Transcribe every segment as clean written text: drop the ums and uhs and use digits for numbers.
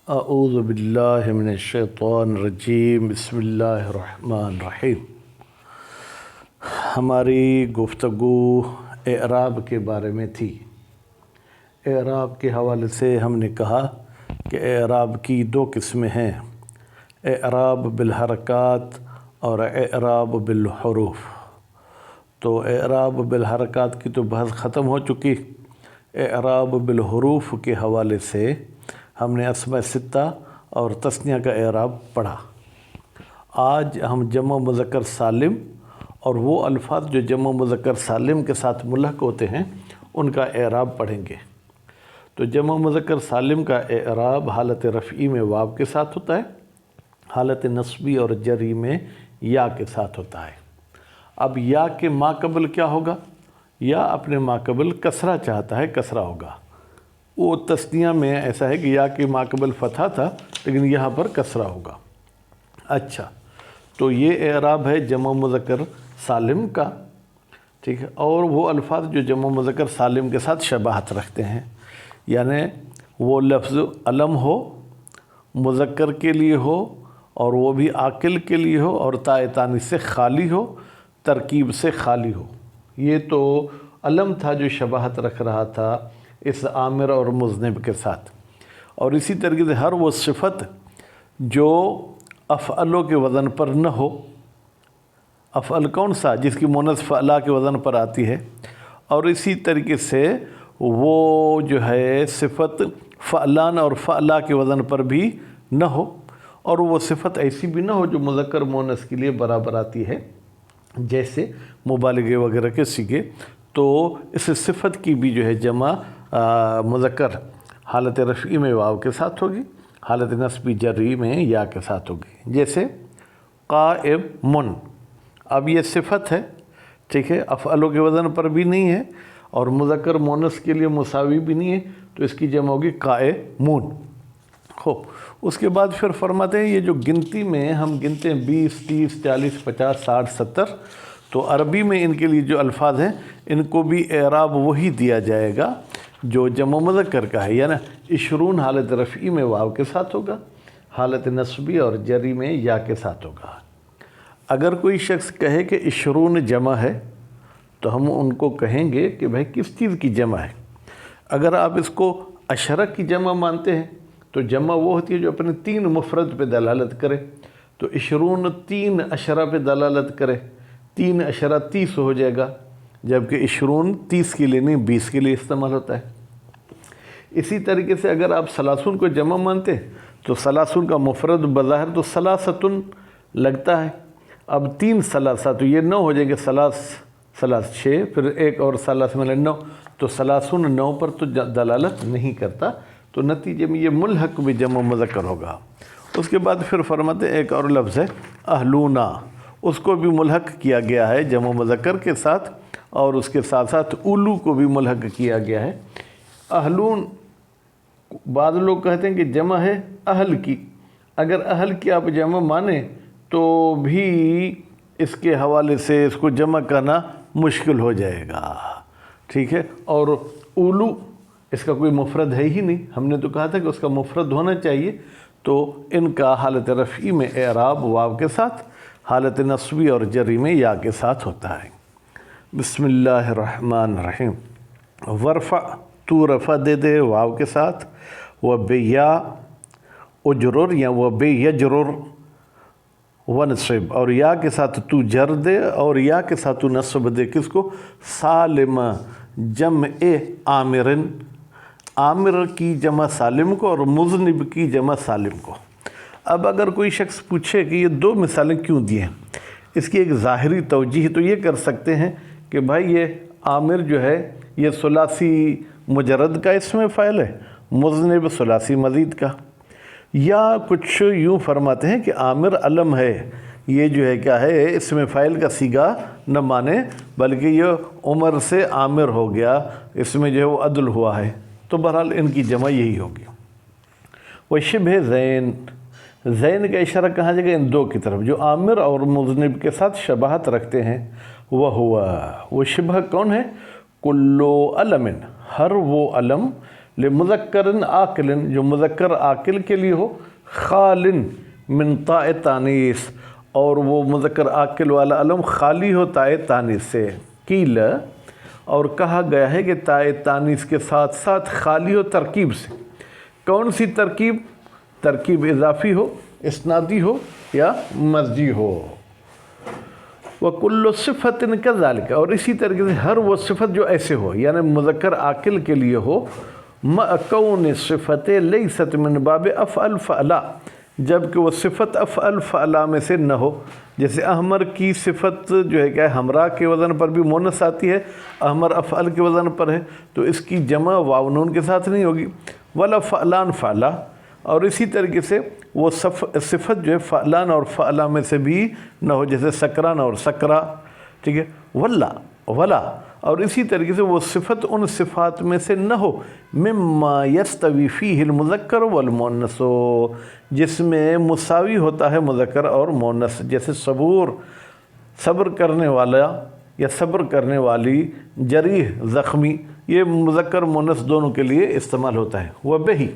اعوذ باللہ من الشیطان الرجیم بسم اللہ الرحمن الرحیم۔ ہماری گفتگو اعراب کے بارے میں تھی۔ اعراب کے حوالے سے ہم نے کہا کہ اعراب کی دو قسمیں ہیں، اعراب بالحرکات اور اعراب بالحروف۔ تو اعراب بالحرکات کی تو بحث ختم ہو چکی، اعراب بالحروف کے حوالے سے ہم نے اسماء ستہ اور تثنیہ کا اعراب پڑھا۔ آج ہم جمع مذکر سالم اور وہ الفاظ جو جمع مذکر سالم کے ساتھ ملحق ہوتے ہیں ان کا اعراب پڑھیں گے۔ تو جمع مذکر سالم کا اعراب حالت رفعی میں واو کے ساتھ ہوتا ہے، حالت نصبی اور جری میں یا کے ساتھ ہوتا ہے۔ اب یا کے ماقبل کیا ہوگا؟ یا اپنے ماقبل کسرہ چاہتا ہے، کسرہ ہوگا۔ وہ تثنیہ میں ایسا ہے کہ یا کے ماقبل فتحہ تھا لیکن یہاں پر کسرہ ہوگا۔ اچھا، تو یہ اعراب ہے جمع مذکر سالم کا، ٹھیک ہے۔ اور وہ الفاظ جو جمع مذکر سالم کے ساتھ شباہت رکھتے ہیں، یعنی وہ لفظ علم ہو، مذکر کے لیے ہو اور وہ بھی عاقل کے لیے ہو اور تاء تانیث سے خالی ہو، ترکیب سے خالی ہو۔ یہ تو علم تھا جو شباہت رکھ رہا تھا اس عامر اور مذنب کے ساتھ، اور اسی طریقے سے ہر وہ صفت جو افعلوں کے وزن پر نہ ہو۔ افعل کون سا؟ جس کی مونث فعلا کے وزن پر آتی ہے، اور اسی طریقے سے وہ جو ہے صفت فعلان اور فعلا کے وزن پر بھی نہ ہو، اور وہ صفت ایسی بھی نہ ہو جو مذکر مونث کے لیے برابر آتی ہے، جیسے مبالغے وغیرہ کے صیغے۔ تو اس صفت کی بھی جو ہے جمع مذکر حالت رفعی میں واو کے ساتھ ہوگی، حالت نصبی جری میں یا کے ساتھ ہوگی، جیسے قائم۔ اب یہ صفت ہے، ٹھیک ہے، افعلوں کے وزن پر بھی نہیں ہے اور مذکر مونث کے لیے مساوی بھی نہیں ہے، تو اس کی جمع ہوگی قائمون۔ خوب، اس کے بعد پھر فرماتے ہیں یہ جو گنتی میں ہم گنتے ہیں 20 30 40 50 60 70، تو عربی میں ان کے لیے جو الفاظ ہیں ان کو بھی اعراب وہی دیا جائے گا جو جمع مذکر کا ہے، یعنی 20 حالت رفعی میں واو کے ساتھ ہوگا، حالت نصبی اور جری میں یا کے ساتھ ہوگا۔ اگر کوئی شخص کہے کہ 20 جمع ہے تو ہم ان کو کہیں گے کہ بھائی کس چیز کی جمع ہے؟ اگر آپ اس کو عشرہ کی جمع مانتے ہیں تو جمع وہ ہوتی ہے جو اپنے 3 مفرد پہ دلالت کرے، تو 20 3 عشرہ پہ دلالت کرے، 3 عشرہ 30 ہو جائے گا، جبکہ 20 30 کے لیے نہیں 20 کے لیے استعمال ہوتا ہے۔ اسی طریقے سے اگر آپ ثلاثون کو جمع مانتے ہیں تو ثلاثون کا مفرد بظاہر تو ثلاثتن لگتا ہے، اب 3 ثلاثہ تو یہ 9 ہو جائیں گے، ثلاث 6، پھر ایک اور ثلاث میں 9، تو ثلاثون 9 پر تو دلالت نہیں کرتا، تو نتیجے میں یہ ملحق بھی جمع مذکر ہوگا۔ اس کے بعد پھر فرماتے ایک اور لفظ ہے اہلونا، اس کو بھی ملحق کیا گیا ہے جمع مذکر کے ساتھ، اور اس کے ساتھ ساتھ اولو کو بھی ملحق کیا گیا ہے۔ اہلون بعض لوگ کہتے ہیں کہ جمع ہے اہل کی، اگر اہل کی آپ جمع مانیں تو بھی اس کے حوالے سے اس کو جمع کرنا مشکل ہو جائے گا، ٹھیک ہے۔ اور اولو اس کا کوئی مفرد ہے ہی نہیں، ہم نے تو کہا تھا کہ اس کا مفرد ہونا چاہیے، تو ان کا حالت رفعی میں اعراب واو کے ساتھ، حالت نصبی اور جری میں یا کے ساتھ ہوتا ہے۔ بسم اللہ الرحمن الرحیم۔ ورفع، تو رفع دے دے واو کے ساتھ، و بیا اجرر یا و بے یجرر ونصب، اور یا کے ساتھ تو جر دے اور یا کے ساتھ تو نصب دے، کس کو؟ سالم جمع عامرن، عامر کی جمع سالم کو اور مذنب کی جمع سالم کو۔ اب اگر کوئی شخص پوچھے کہ یہ 2 مثالیں کیوں دی ہیں، اس کی ایک ظاہری توجیہ تو یہ کر سکتے ہیں کہ بھائی یہ عامر جو ہے یہ ثلاثی مجرد کا اسم فاعل ہے، مذنب ثلاثی مزید کا، یا کچھ یوں فرماتے ہیں کہ عامر علم ہے، یہ جو ہے کیا ہے اسم فاعل کا صیغہ نہ مانے بلکہ یہ عمر سے عامر ہو گیا، اس میں جو ہے وہ عدل ہوا ہے، تو بہرحال ان کی جمع یہی ہوگی۔ وہ شبہ زین، زین کا اشارہ کہاں جائے گا؟ ان 2 کی طرف جو عامر اور مذنب کے ساتھ شباہت رکھتے ہیں۔ وہ شبہ کون ہے؟ کلو علم، ہر وہ علم لمذکر عاقل جو مذکر عاقل کے لیے ہو، خال من تاء تانیث اور وہ مذکر عاقل والا علم خالی ہو تاء تانیث سے، قیل اور کہا گیا ہے کہ تاء تانیث کے ساتھ ساتھ خالی ہو ترکیب سے۔ کون سی ترکیب؟ ترکیب اضافی ہو، اسنادی ہو یا مزجی ہو۔ وَكُلُّ صِفَةٍ كَذَلِكَ اور اسی طریقے سے ہر وہ صفت جو ایسے ہو، یعنی مذکر عاقل کے لیے ہو، مَعَ كَوْنِ الصِّفَةِ لَيْسَتْ مِنْ بَابِ أَفْعَلْ فَعْلَا جبکہ وہ صفت افعل فعلا میں سے نہ ہو۔ جیسے احمر کی صفت جو ہے کہ ہمراہ کے وزن پر بھی مونث آتی ہے، احمر افعل کے وزن پر ہے تو اس کی جمع واو نون کے ساتھ نہیں ہوگی، ولا فعلان فعلا اور اسی طریقے سے وہ صفت جو ہے فعلان اور فعلا میں سے بھی نہ ہو، جیسے سکران اور سکرا، ٹھیک ہے، ولا اور اسی طریقے سے وہ صفت ان صفات میں سے نہ ہو مما یستوی فیہ المذکر والمؤنث جس میں مساوی ہوتا ہے مذکر اور مؤنث، جیسے صبر کرنے والا یا صبر کرنے والی، جریح زخمی، یہ مذکر مؤنث دونوں کے لیے استعمال ہوتا ہے۔ وبہی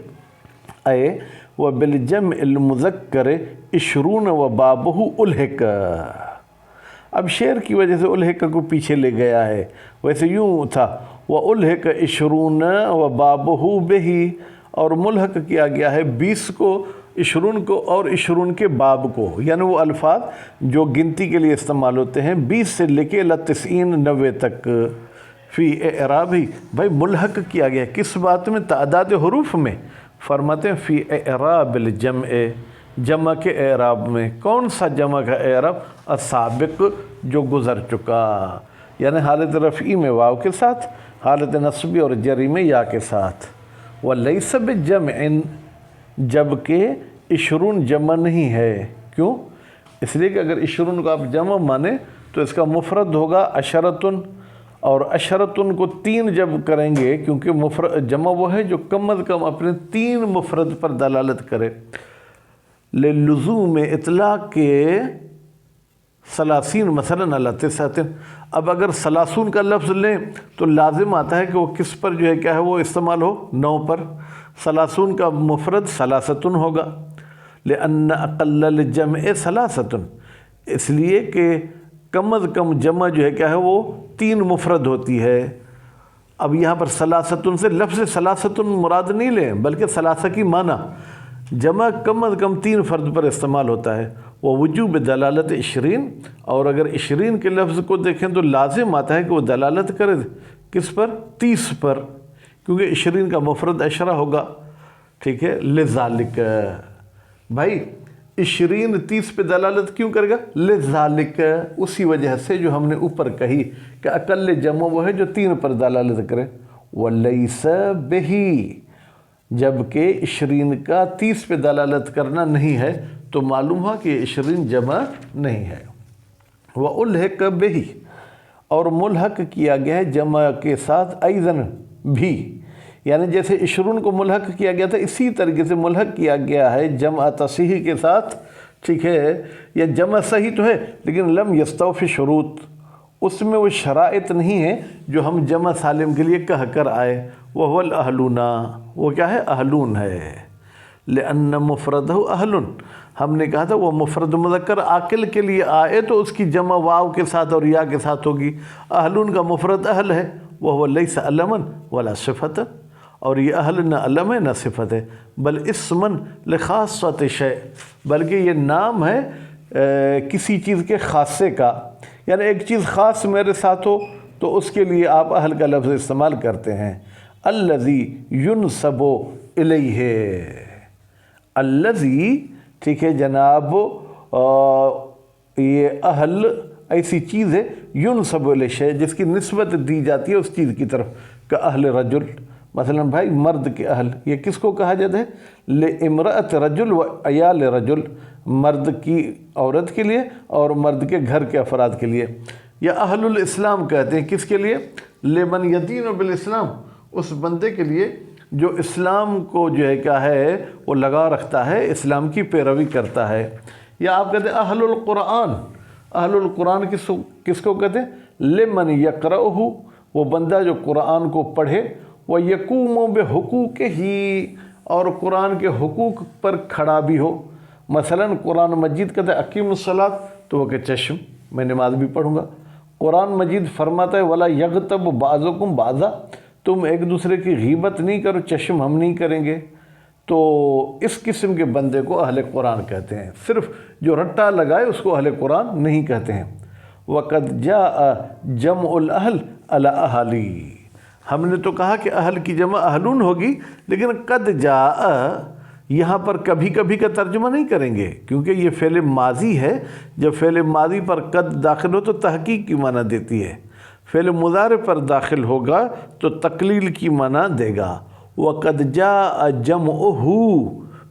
اے وبالجمع المذکر 20 وبابہ الحق، اب شعر کی وجہ سے الحق کو پیچھے لے گیا ہے، ویسے یوں تھا وَأُلْحِقَ 20 وَبَابُهُ بِهِ اور ملحق کیا گیا ہے 20 کو، 20 کو اور 20 کے باب کو، یعنی وہ الفاظ جو گنتی کے لیے استعمال ہوتے ہیں 20 سے لے کے 90 90 تک۔ فی اعراب ہی بھائی ملحق کیا گیا کس بات میں؟ تعداد حروف میں۔ فرماتے ہیں فی اعراب الجمع جمع کے اعراب میں۔ کون سا جمع کا اعراب؟ السابق جو گزر چکا، یعنی حالت رفعی میں واو کے ساتھ، حالت نصبی اور جری میں یا کے ساتھ۔ وَلَيْسَ بِجَمْعٍ جبکہ 20 جمع نہیں ہے۔ کیوں؟ اس لیے کہ اگر 20 کو آپ جمع مانیں تو اس کا مفرد ہوگا عشرتن، اور عشرتن کو 3 جب کریں گے کیونکہ جمع وہ ہے جو کم از کم اپنے 3 مفرد پر دلالت کرے۔ للزوم اطلاق کے 30 مثلاً علی 9، اب اگر 30 کا لفظ لیں تو لازم آتا ہے کہ وہ کس پر جو ہے کیا ہے وہ استعمال ہو؟ 9 پر۔ 30 کا مفرد ثلاثتن ہوگا، لأن اقل الجمع 3، اس لیے کہ کم از کم جمع جو ہے کیا ہے وہ 3 مفرد ہوتی ہے۔ اب یہاں پر ثلاثتن سے لفظ ثلاثتن مراد نہیں لیں بلکہ ثلاثہ کی معنی، جمع کم از کم 3 فرد پر استعمال ہوتا ہے۔ وہ وجوب دلالت 20 اور اگر 20 کے لفظ کو دیکھیں تو لازم آتا ہے کہ وہ دلالت کرے کس پر؟ 30 پر، کیونکہ 20 کا مفرد عشرہ ہوگا، ٹھیک ہے۔ لذالک بھائی 20 30 پہ دلالت کیوں کرے گا؟ لذالک اسی وجہ سے جو ہم نے اوپر کہی کہ اقل جمع وہ ہے جو 3 پر دلالت کرے۔ ولیس بہی جبکہ 20 کا 30 پہ دلالت کرنا نہیں ہے تو معلوم ہوا کہ 20 جمع نہیں ہے۔ وَأُلْحِقَ بِهِ اور ملحق کیا گیا ہے جمع کے ساتھ ایضاً بھی، یعنی جیسے 20 کو ملحق کیا گیا تھا اسی طریقے سے ملحق کیا گیا ہے جمع تصحیح کے ساتھ، ٹھیک ہے، یا جمع صحیح تو ہے لیکن لم یستوفی شروط، اس میں وہ شرائط نہیں ہیں جو ہم جمع سالم کے لیے کہہ کر آئے۔ وَهُوَ الْأَهْلُونَ وہ کیا ہے؟ اہلون ہے۔ لِأَنَّ مُفْرَدَهُ أَهْلٌ ہم نے کہا تھا وہ مفرد مذکر عاقل کے لیے آئے تو اس کی جمع واو کے ساتھ اور یا کے ساتھ ہوگی۔ اہلون کا مفرد اہل ہے، وَهُوَ لَيْسَ عَلَمًا وَلَا صِفَةً اور یہ اہل نہ علم ہے نہ صفت ہے، بل اسمن لخاصۃ شیء بلکہ یہ نام ہے کسی چیز کے خاصے کا، یعنی ایک چیز خاص میرے ساتھ ہو تو اس کے لیے آپ اہل کا لفظ استعمال کرتے ہیں۔ الذی ینسب الیہ، الذی ٹھیک ہے جناب، یہ اہل ایسی چیز ہے ینسب الیہ شیء جس کی نسبت دی جاتی ہے اس چیز کی طرف، کہ اہل رجل مثلا بھائی مرد کے اہل، یہ کس کو کہا جاتا ہے؟ لامرأۃ رجل و عیال رجل، مرد کی عورت کے لیے اور مرد کے گھر کے افراد کے لیے۔ یا اہل الاسلام کہتے ہیں کس کے لیے؟ لمن یدین بالاسلام، اس بندے کے لیے جو اسلام کو جو ہے کیا ہے وہ لگا رکھتا ہے، اسلام کی پیروی کرتا ہے۔ یا آپ کہتے ہیں اہل القرآن، اہل القرآن کس کو کہتے ہیں؟ لمن یقرأہ وہ بندہ جو قرآن کو پڑھے، وَيَقُومُ بِحُقُوقِهِ، اور قرآن کے حقوق پر کھڑا بھی ہو۔ مثلاً قرآن مجید کہتا ہے اقیم الصلاۃ، تو وہ کہ چشم میں نماز بھی پڑھوں گا۔ قرآن مجید فرماتا ہے وَلَا يَغْتَبْ بَعْضُكُمْ بَعْضًا، تم ایک دوسرے کی غیبت نہیں کرو، چشم ہم نہیں کریں گے۔ تو اس قسم کے بندے کو اہل قرآن کہتے ہیں، صرف جو رٹا لگائے اس کو اہل قرآن نہیں کہتے ہیں۔ وَقَدْ جَاءَ جَمْعُ الْأَهْلِ عَلَى أَهْلِ، ہم نے تو کہا کہ اہل کی جمع اہلون ہوگی، لیکن قد جاء یہاں پر کبھی کبھی کا ترجمہ نہیں کریں گے، کیونکہ یہ فعل ماضی ہے۔ جب فعل ماضی پر قد داخل ہو تو تحقیق کی معنی دیتی ہے، فعل مضارع پر داخل ہوگا تو تقلیل کی معنی دے گا۔ وَقَدْ جَاءَ جَمْعُهُ،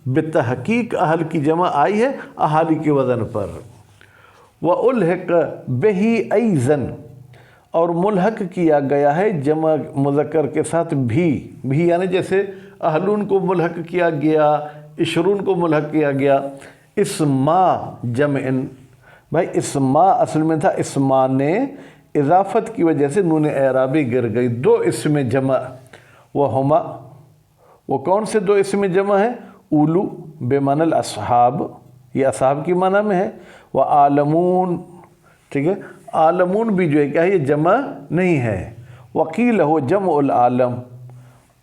بتحقیق اہل کی جمع آئی ہے اہالی کے وزن پر۔ وَأُلْحِقَ بِهِ أَيْضًا، اور ملحق کیا گیا ہے جمع مذکر کے ساتھ بھی یعنی جیسے اہلون کو ملحق کیا گیا، عشرون کو ملحق کیا گیا۔ اسما جمع، بھائی اسما اصل میں تھا اسما نے اضافت کی وجہ سے نون اعرابی گر گئی، دو اسم جمع۔ وہما، وہ کون سے دو اسم جمع ہیں؟ اولو بمعنی الاصحاب، یہ اصحاب کی معنی میں ہے۔ وعالمون، ٹھیک ہے، عالمون بھی جو ہے کیا ہے، یہ جمع نہیں ہے۔ وقیل ہو جمع العالم،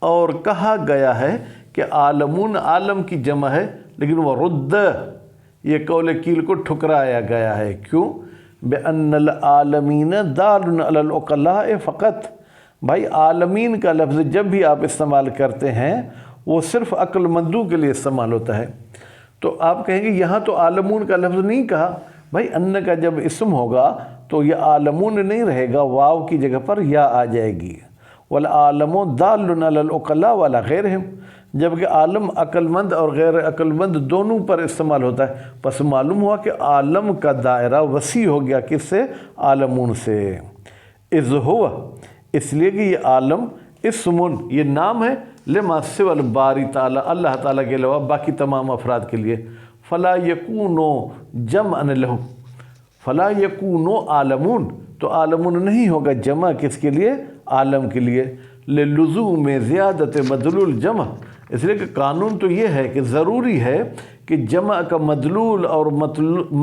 اور کہا گیا ہے کہ عالمون عالم کی جمع ہے، لیکن وہ رد، یہ قول قیل کو ٹھکرایا گیا ہے۔ کیوں؟ بِأَنَّ الْعَالَمِينَ دَالٌ عَلَى الْعُقَلَاءِ فقط، بھائی عالمین کا لفظ جب بھی آپ استعمال کرتے ہیں وہ صرف عقل مندوں کے لیے استعمال ہوتا ہے۔ تو آپ کہیں گے یہاں تو عالمون کا لفظ نہیں کہا، بھائی ان کا جب اسم ہوگا تو یہ عالمون نہیں رہے گا، واو کی جگہ پر یا آ جائے گی۔ وَالْعَالَمُ دَالٌ عَلَى الْعُقَلَاءِ وَعَلَى غَيْرِهِمْ، جبکہ عالم عقل مند اور غیر عقل مند دونوں پر استعمال ہوتا ہے، پس معلوم ہوا کہ عالم کا دائرہ وسیع ہو گیا کس سے؟ عالمون سے۔ اذ ہوا، اس لیے کہ یہ عالم اسمن، یہ نام ہے، لما سوى الباری تعالیٰ، اللہ تعالیٰ کے علاوہ باقی تمام افراد کے لیے۔ فلا یکونو جمعا لہم، فلا یکونو عالمون، تو عالمون نہیں ہوگا جمع کس کے لیے؟ عالم کے لیے۔ للزوم زیادت مدلول جمع، اس لیے کہ قانون تو یہ ہے کہ ضروری ہے کہ جمع کا مدلول اور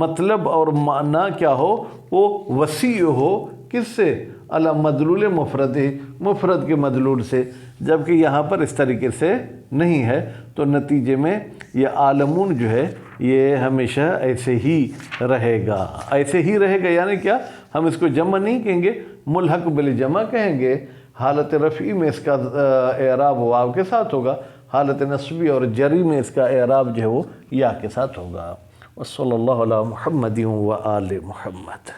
مطلب اور معنی کیا ہو، وہ وسیع ہو، کس سے؟ علی مدلول مفرد، مفرد کے مدلول سے، جبکہ یہاں پر اس طریقے سے نہیں ہے۔ تو نتیجے میں یہ عالمون جو ہے یہ ہمیشہ ایسے ہی رہے گا، ایسے ہی رہے گا، یعنی کیا؟ ہم اس کو جمع نہیں کہیں گے، ملحق بالجمع کہیں گے۔ حالت رفعی میں اس کا اعراب واو کے ساتھ ہوگا، حالت نصبی اور جری میں اس کا اعراب جو ہے وہ یا کے ساتھ ہوگا۔ وصلی اللہ علی محمد و آل محمد۔